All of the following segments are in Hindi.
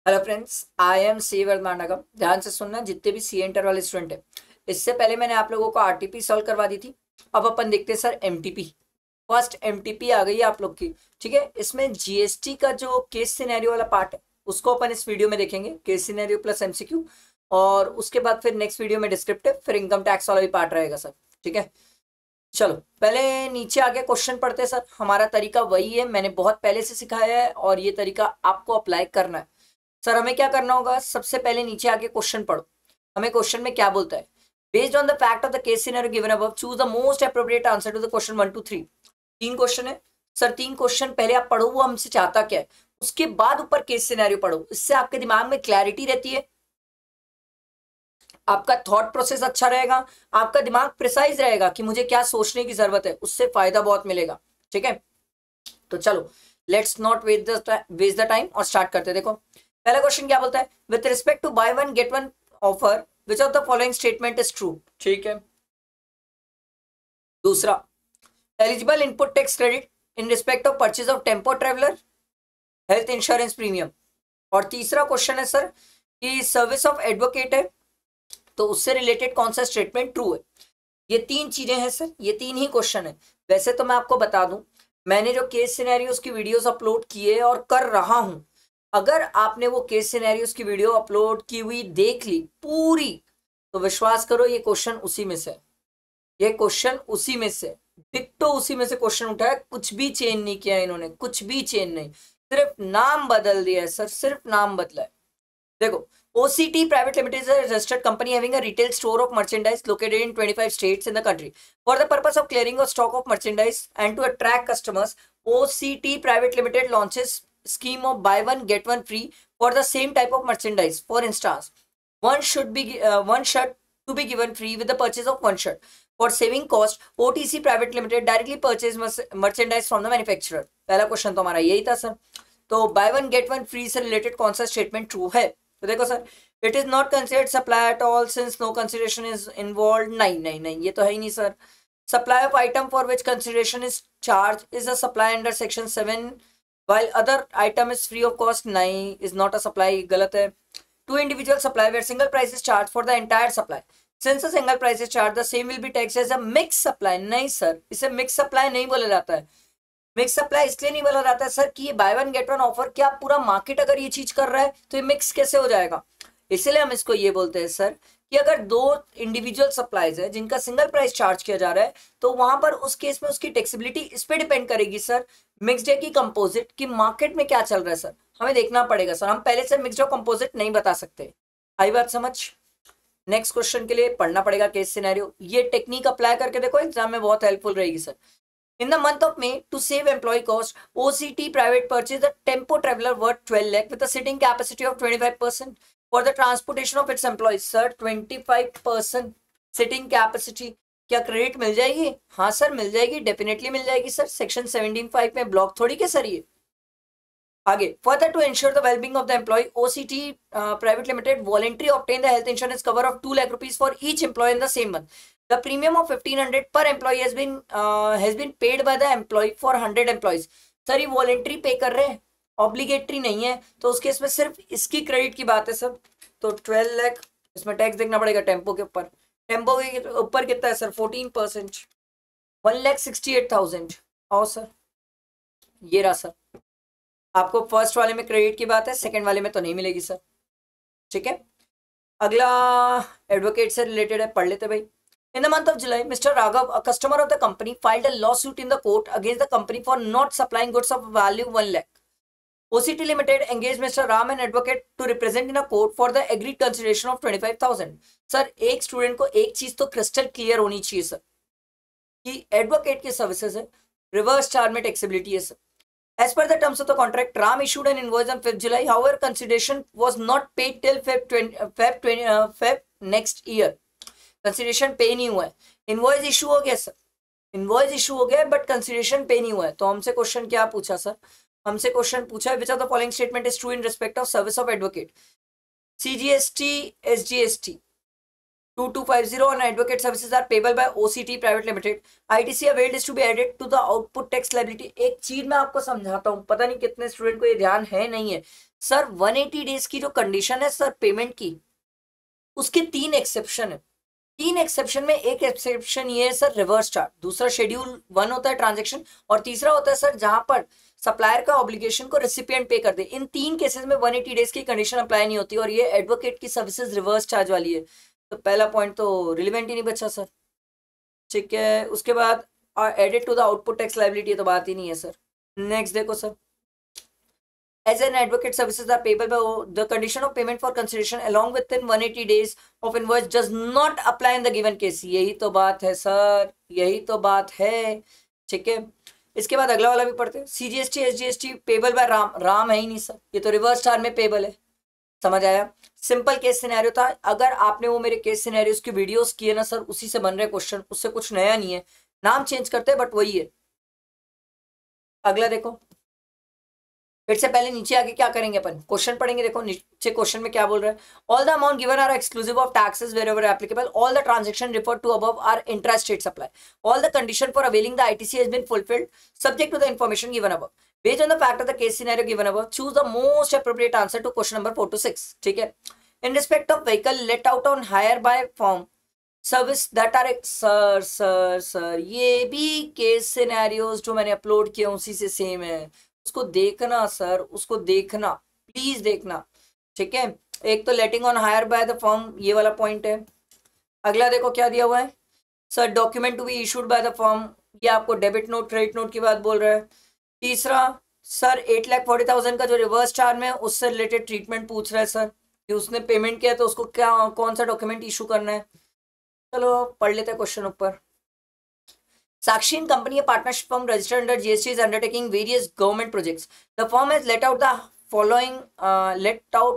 Hello friends, I am C Vardhamanagam. ध्यान से सुनना जितने भी सी इंटर वाले स्टूडेंट है। इससे पहले मैंने आप लोगों को आरटीपी सॉल्व करवा दी थी। अब अपन देखते हैं सर एमटीपी। फर्स्ट एमटीपी आ गई है आप लोग की। ठीक है, इसमें जीएसटी का जो केस सिनेरियो वाला पार्ट है उसको अपन इस वीडियो में देखेंगे, केस सिनेरियो प्लस एमसीक्यू। और उसके बाद फिर नेक्स्ट वीडियो में डिस्क्रिप्टिव, फिर इनकम टैक्स वाला भी पार्ट रहेगा सर। ठीक है, चलो पहले नीचे आके क्वेश्चन पढ़ते हैं सर। हमारा तरीका वही है, मैंने बहुत पहले से सिखाया है और ये तरीका आपको अप्लाई करना है। सर हमें क्या करना होगा, सबसे पहले नीचे आके क्वेश्चन पढ़ो। हमें क्वेश्चन में क्या बोलता है, based on the fact of the case scenario given above choose the most appropriate answer to the question 1 to 3। तीन क्वेश्चन है सर, तीन क्वेश्चन पहले आप पढ़ो वो हमसे चाहता क्या है, उसके बाद ऊपर केस सिनेरियो पढ़ो। इससे आपके दिमाग में क्लैरिटी रहती है, आपका थॉट प्रोसेस अच्छा रहेगा, आपका दिमाग प्रिसाइज रहेगा कि मुझे क्या सोचने की जरूरत है, उससे फायदा बहुत मिलेगा। ठीक है, तो चलो let's not waste the time और स्टार्ट करते हैं। देखो पहला क्वेश्चन क्या बोलता है, with respect to buy one get one offer which of the following statement is true. ठीक है, दूसरा, eligible input tax credit in respect of purchase of tempo traveller health insurance premium. और तीसरा क्वेश्चन है सर कि सर्विस ऑफ एडवोकेट है, तो उससे रिलेटेड कौन सा स्टेटमेंट ट्रू है। ये तीन चीजें हैं सर, ये तीन ही क्वेश्चन है। वैसे तो मैं आपको बता दूं, मैंने जो केस सिनेरियोस की वीडियोस अपलोड किए और कर रहा हूं, अगर आपने वो केस सिनेरियोस की वीडियो अपलोड की हुई देख ली पूरी, तो विश्वास करो ये क्वेश्चन उसी में से, ये क्वेश्चन उसी में से, डिट्टो उसी में से क्वेश्चन उठाया। कुछ भी चेंज नहीं किया इन्होंने, कुछ भी चेंज नहीं, सिर्फ नाम बदल दिया है सर, सिर्फ नाम बदला है। देखो, OCT Private Limited is a registered company having a retail store of merchandise located in 25 states in the country. For the purpose of clearing a stock of merchandise and to attract customers, OCT Private Limited launches scheme of buy one get one free for the same type of merchandise. For instance, one shirt to be given free with the purchase of one shirt. For saving cost, OTC Private Limited directly purchase merchandise from the manufacturer. पहला क्वेश्चन तो हमारा यही था सर। तो buy one get one free से रिलेटेड कौन सा स्टेटमेंट ट्रू है। तो देखो sir, it is not considered supply at all since no consideration is involve. नहीं नहीं नहीं, ये तो है ही नहीं sir. Supply of item for which consideration is charge is a supply under section 7 while other item is free of cost। नहीं, is not a supply, गलत है। To individual supply where single price is charged for the entire supply, since a single price is charged the same will be taxed as a mixed supply। नहीं सर, इसे mixed supply नहीं बोला जाता है। मिक्स सप्लाई इसलिए नहीं बोला जाता है सर कि ये bye one get one offer, क्या पूरा मार्केट अगर ये चीज कर रहा है तो ये मिक्स कैसे हो जाएगा। इसलिए हम इसको ये बोलते हैं सर कि अगर दो इंडिविजुअल सप्लाईज है जिनका सिंगल प्राइस चार्ज किया जा रहा है, तो वहां पर उस केस में उसकी टैक्सेबिलिटी इस पे डिपेंड करेगी सर, मिक्सड है कि कंपोजिट, कि मार्केट में क्या चल रहा है सर, हमें देखना पड़ेगा सर। हम पहले से मिक्सड और कंपोजिट नहीं बता सकते। आई बात समझ। नेक्स्ट क्वेश्चन के लिए पढ़ना पड़ेगा केस सिनेरियो। ये टेक्निक अप्लाई करके देखो, एग्जाम में बहुत हेल्पफुल रहेगी sir. In the month of May, to save employee cost, OCT Private purchased a tempo traveler worth 12 lakh with a sitting capacity of 25% for the transportation of its employees. Sir, 25% sitting capacity, क्या क्रेडिट मिल जाएगी? हाँ सर मिल जाएगी, डेफिनेटली मिल जाएगी सर। सेक्शन 17(5) में ब्लॉक थोड़ी के सर ये। आगे, further to ensure the well-being of the employee, OCT Private Limited voluntarily obtained the health insurance cover of 2 lakh rupees for each employee in the same month. The premium of 1500 per employee has been paid by the employee for 100 employees. Sir ये वॉलेंट्री पे कर रहे हैं, ऑब्लिगेटरी नहीं है, तो उस केस में सिर्फ इसकी क्रेडिट की बात है सर। तो 12 लाख, इसमें टैक्स देखना पड़ेगा टेम्पो के ऊपर। टेम्पो के ऊपर कितना है सर? 14%, 1,68,000। और सर ये रहा सर, आपको फर्स्ट वाले में क्रेडिट की बात है, सेकंड वाले में तो नहीं मिलेगी सर। ठीक है, अगला एडवोकेट से रिलेटेड है, पढ़ लेते भाई। In the month of July, Mr. Raghav, a customer of the company, filed a lawsuit in the court against the company for not supplying goods of value 1 lakh. OCT Limited engaged Mr. Ram, an advocate, to represent in a court for the agreed consideration of 25,000. Sir एक स्टूडेंट को एक चीज तो क्रिस्टल क्लियर होनी चाहिए सर कि एडवोकेट की सर्विसेज है, रिवर्स चार्ज में टैक्सेबिलिटी है sir. As per the terms of the contract, Ram issued an invoice on 5th July. However, consideration was not paid till Feb next year. Consideration पे नहीं हुआ है, इनवॉइस इशू हो गया सर, इनवॉइस इशू हो गया बट कंसिडरेशन पे नहीं हुआ है। तो हमसे क्वेश्चन क्या पूछा सर? हमसे क्वेश्चन पूछा है विच of the following statement is true in respect of service of advocate. CGST, SGST 2250 on advocate services are payable by OCT Private Limited. ITC availed is to be added to the output tax liability. एक चीज मैं आपको समझाता हूँ, पता नहीं कितने स्टूडेंट को ये ध्यान है नहीं है सर। 180 डेज की जो कंडीशन है सर पेमेंट की, उसके 3 एक्सेप्शन है। 3 एक्सेप्शन में एक एक्सेप्शन ये है सर रिवर्स चार्ज, दूसरा शेड्यूल 1 होता है ट्रांजेक्शन, और तीसरा होता है सर जहां पर सप्लायर का ऑब्लिगेशन को रेसिपिएंट पे कर दे। इन 3 केसेस में 180 डेज की कंडीशन अप्लाई नहीं होती, और ये एडवोकेट की सर्विसेज रिवर्स चार्ज वाली है। तो पहला पॉइंट तो रिलेवेंट ही नहीं बचा सर, ठीक है। उसके बाद added to the output tax liability, तो बात ही नहीं है सर। नेक्स्ट देखो sir, as an advocate services are payable by the condition of payment for consideration along within 180 days of invoice does not apply in the given case। यही तो बात है सर, यही तो बात है, ठीक है। इसके बाद अगला वाला भी पढ़ते हैं। CGST SGST payable by Ram, Ram है ही नहीं सर, ये तो रिवर्स चार्ज में पेबल है। समझ आया? सिंपल केस सिनेरियो था। अगर आपने वो मेरे केस सिनेरियोस की वीडियोस किए ना सर, उसी से बन रहे क्वेश्चन, उससे कुछ नया नहीं है, नाम चेंज करते हैं बट वही है। अगला देखो, फिर से पहले नीचे आके क्या करेंगे अपन, क्वेश्चन पढ़ेंगे। देखो नीचे क्वेश्चन में क्या बोल रहा है। All the amount given are exclusive of taxes wherever applicable. All the transaction referred to above are intra state supply. All the condition for availing the ITC has been fulfilled subject to the information given above. Based on the fact of the case scenario given above, choose the most appropriate answer to question number 4 to 6। ठीक है। In respect of vehicle let out on hire by form service that are sir ये भी केस सिनेरियोज जो मैंने अपलोड किए उसी से सेम है, उसको देखना सर, उसको देखना, प्लीज देखना, ठीक है। एक तो letting on hire by the firm, ये वाला पॉइंट है। अगला देखो क्या दिया हुआ है sir, document to be issued by the firm, ये आपको डेबिट नोट क्रेडिट नोट की बात बोल रहा है। तीसरा सर 8,40,000 का जो रिवर्स चार्ज में उससे रिलेटेड ट्रीटमेंट पूछ रहा है सर, कि उसने पेमेंट किया तो उसको क्या कौन सा डॉक्यूमेंट इशू करना है। चलो पढ़ लेते हैं क्वेश्चन ऊपर। Sakshi and Company, a partnership firm registered under GST, is undertaking various government projects. The firm has let out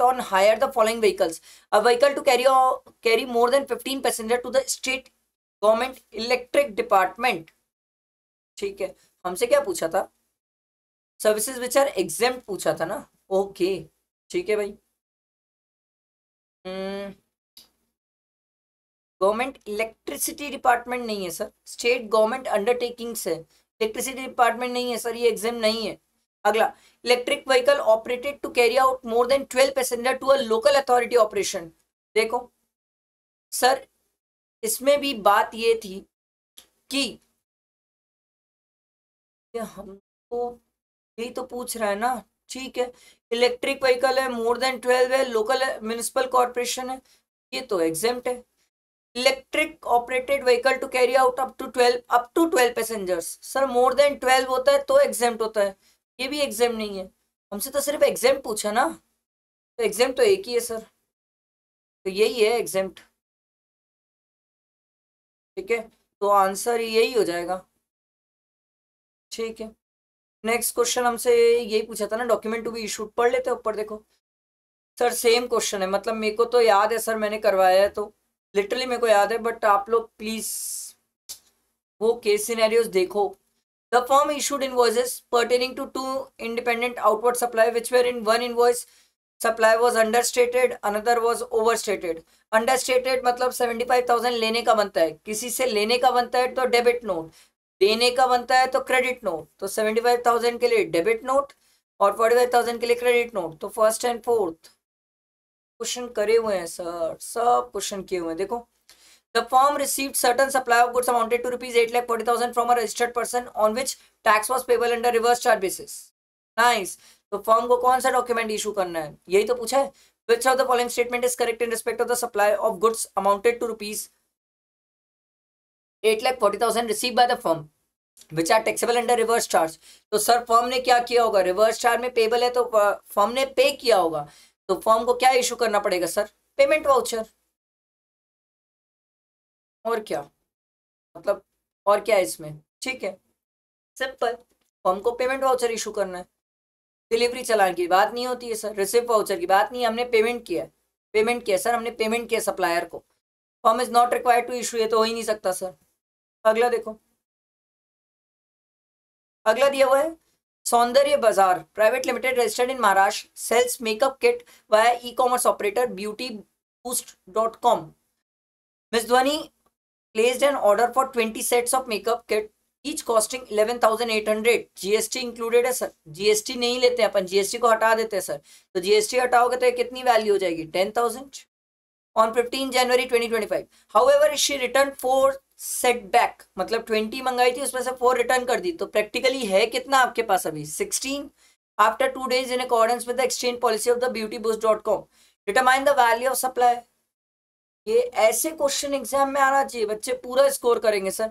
on hire the following vehicles: a vehicle to carry more than 15 passengers to the state government electric department. ठीक है, हमसे क्या पूछा था, सर्विसेज विच आर एग्जेम्प्ट पूछा था ना। ओके ठीक है भाई। गवर्नमेंट इलेक्ट्रिसिटी डिपार्टमेंट नहीं है सर, स्टेट गवर्नमेंट अंडरटेकिंग्स है, इलेक्ट्रिसिटी डिपार्टमेंट नहीं है सर, ये एग्जाम नहीं है। अगला, electric vehicle operated to carry out more than 12 passenger to a local authority operation. देखो सर इसमें भी बात ये थी कि हमको यही तो पूछ रहा है ना, ठीक है। इलेक्ट्रिक व्हीकल है, मोर देन 12 है, लोकल म्युनिसिपल कॉर्पोरेशन है, ये तो एग्जेम्प्ट है। Electric operated vehicle to carry out up to 12 passengers, sir more than 12 होता है तो एग्जेम्प्ट होता है, ये भी एग्जाम नहीं है। हमसे तो सिर्फ एग्जाम पूछा ना, तो एग्जाम तो एक ही है सर, तो यही है एग्जाम्प्ट, ठीक है। तो आंसर यही हो जाएगा, ठीक है। नेक्स्ट क्वेश्चन हमसे यही पूछा था ना, डॉक्यूमेंट टू बी इशूड, पढ़ लेते हैं ऊपर। देखो सर सेम क्वेश्चन है, मतलब मेरे को तो याद है सर, मैंने करवाया है तो लिटरली मेरे को याद है, बट आप लोग प्लीज वो केस सिनेरियोस देखो। The firm issued invoices pertaining to 2 independent outward supply which were in one invoice supply was understated, another was overstated। understated मतलब 75,000 लेने का बनता है, किसी से लेने का बनता है तो डेबिट नोट, देने का बनता है तो क्रेडिट नोट। तो 75,000 के लिए डेबिट नोट और 45,000 के लिए क्रेडिट नोट। तो फर्स्ट एंड फोर्थ क्वेश्चन करे हुए हैं सर, सब क्वेश्चन किए हुए हैं। देखो, the firm received certain supply of goods amounted to rupees 8,40,000 from a registered person on which tax was payable under reverse charge basis। Nice। तो फर्म को कौन सा डॉक्यूमेंट इशू करना है, यही तो पूछा है। Which of the following statement is correct in respect of the supply of goods amounted to rupees 8,40,000 received by the firm which are taxable under reverse charge। तो सर फर्म ने क्या किया होगा, रिवर्स चार्ज में पेबल है तो फर्म ने पे किया होगा, तो फर्म को क्या इशू करना पड़ेगा सर, पेमेंट वाउचर। और क्या मतलब, और क्या है इसमें, ठीक है सिंपल, फर्म को पेमेंट वाउचर इशू करना है। डिलीवरी चालान की बात नहीं होती है सर, रिसिप्ट वाउचर की बात नहीं, हमने पेमेंट किया, पेमेंट किया सर, हमने पेमेंट किया सप्लायर को, firm is not required to issue, ये तो हो ही नहीं सकता सर। अगला देखो, अगला दिया हुआ है, Saundarya Bazaar private limited registered in Maharashtra sells makeup kit via e-commerce operator beautyboost.com। Miss Dhwani placed an order for 20 sets of makeup kit each costing 11,800 GST included है सर. जीएसटी नहीं लेते अपन, जीएसटी को हटा देते हैं सर. तो जीएसटी हटाओगे तो कितनी वैल्यू हो जाएगी 10,000 on 15 January 2025. However she return 4 set back, मतलब 20 मंगाई थी उसमें से 4 रिटर्न कर दी. तो प्रैक्टिकली है कितना आपके पास अभी 16. After 2 days in accordance with the exchange policy of the beautyboost.com determine the value of supply. ये ऐसे क्वेश्चन एग्जाम में आना चाहिए, बच्चे पूरा स्कोर करेंगे सर.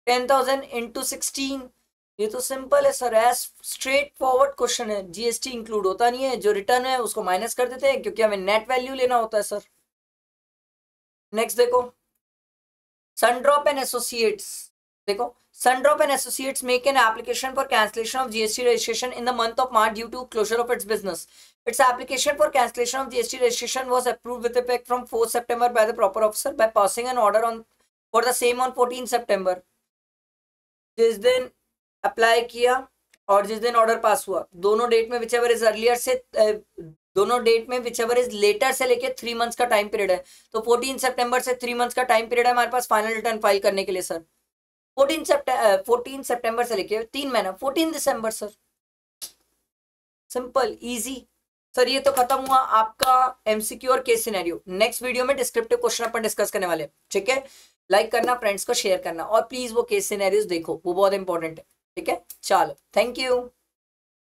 10,000 इंटू 16, ये तो सिंपल है sir, as straightforward question है. जीएसटी इंक्लूड होता नहीं है, जो रिटर्न है उसको माइनस कर देते हैं क्योंकि हमें नेट वैल्यू लेना होता है सर. नेक्स्ट देखो, सनड्रॉप एंड एसोसिएट्स. देखो, Sundrop and Associates make an application for cancellation of GST registration in the month of March due to closure of its business. Its application for cancellation of GST registration was approved with effect from 4 September by the proper officer by passing an order on for the same on 14 September. जिस दिन अप्लाई किया और जिस दिन ऑर्डर पास हुआ, दोनों डेट में whichever is earlier से दोनों डेट में whichever is later से लेके 3 months का टाइम पीरियड है. तो 14 सितंबर से 3 months का टाइम पीरियड है हमारे पास फाइनल रिटर्न फाइल करने के लिए सर. 14 सितंबर से लेके 3 महीना 14 दिसंबर सर. Simple easy sir. ये तो खत्म हुआ आपका एमसीक्यू और केस सिनेरियो. नेक्स्ट वीडियो में डिस्क्रिप्टिव क्वेश्चन अपन डिस्कस करने वाले. ठीक है, लाइक करना, फ्रेंड्स को शेयर करना और प्लीज वो केस सिनेरियोस देखो, वो बहुत इंपॉर्टेंट है. ठीक है, चलो, थैंक यू.